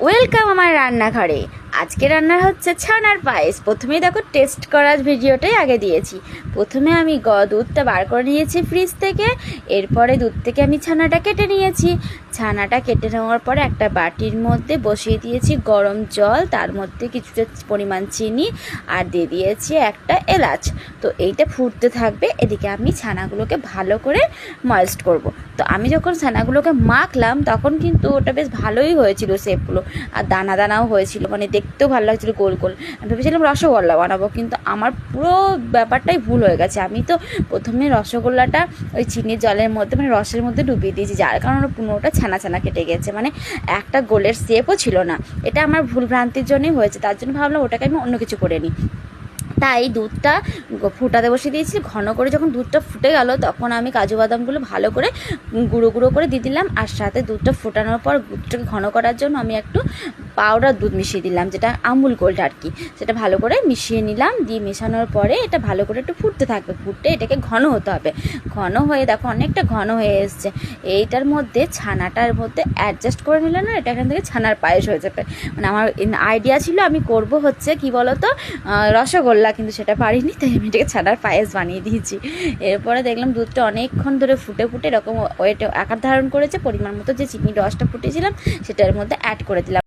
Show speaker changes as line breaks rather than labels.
Welcome আমার রান্নাঘরে। আজকে রান্না হচ্ছে ছানার পায়েস। প্রথমেই দেখো টেস্ট করার ভিডিওটাই আগে দিয়েছি। প্রথমে আমি দুধটা বার করে নিয়েছি ফ্রিজ থেকে। এরপরে দুধ থেকে আমি ছানাটা কেটে নিয়েছি। ছানাটা কেটে নেওয়ার পরে একটা বাটির মধ্যে বসিয়ে দিয়েছি গরম জল, তার মধ্যে কিছুটা পরিমাণ চিনি আর দিয়ে দিয়েছি একটা এলাচ। তো এইটা ফুটতে থাকবে, এদিকে আমি ছানাগুলোকে ভালো করে ময়েস্ট করব। তো আমি যখন ছানাগুলোকে মাখলাম তখন কিন্তু ওটা বেশ ভালোই হয়েছিল শেপগুলো, আর দানা দানাও হয়েছিল, মানে দেখতেও ভালো লাগছিলো গোল গোল। আমি ভেবেছিলাম রসগোল্লা বানাবো, কিন্তু আমার পুরো ব্যাপারটাই ভুল হয়ে গেছে। আমি তো প্রথমে রসগোল্লাটা ওই চিনির জলের মধ্যে মানে রসের মধ্যে ডুবিয়ে দিয়েছি, যার কারণে পুরোটা ছানা ছানা কেটে গেছে, মানে একটা গোলের শেপও ছিল না। এটা আমার ভুল ভ্রান্তির জন্যই হয়েছে, তার জন্য ভাবলাম ওটাকে আমি অন্য কিছু করে নিই। তাই দুধটা ফুটাতে বসিয়ে দিয়েছি। ঘন করে যখন দুধটা ফুটে গেল তখন আমি কাজু বাদামগুলো ভালো করে গুঁড়ো গুঁড়ো করে দিয়ে দিলাম, আর সাথে দুধটা ফোটানোর পর দুধটাকে ঘন করার জন্য আমি একটু পাউডার দুধ মিশিয়ে দিলাম, যেটা আমুল গোল্ড আর কি। সেটা ভালো করে মিশিয়ে নিলাম। দিয়ে মেশানোর পরে এটা ভালো করে একটু ফুটতে থাকবে, ফুটতে এটাকে ঘন হতে হবে। ঘন হয়ে দেখো অনেকটা ঘন হয়ে এসছে। এইটার মধ্যে ছানাটার মধ্যে অ্যাডজাস্ট করে নিলে না এটা এখান থেকে ছানার পায়েস হয়ে যাবে। মানে আমার আইডিয়া ছিল আমি করব হচ্ছে কি বলতো রসগোল্লা, কিন্তু সেটা পারিনি, তাই আমি এটাকে ছানার পায়েস বানিয়ে দিয়েছি। এরপরে দেখলাম দুধটা অনেকক্ষণ ধরে ফুটে ফুটে এরকম ওয়েট আকার ধারণ করেছে। পরিমাণ মতো যে চিনির রসটা ফুটেছিলাম সেটার মধ্যে অ্যাড করে দিলাম।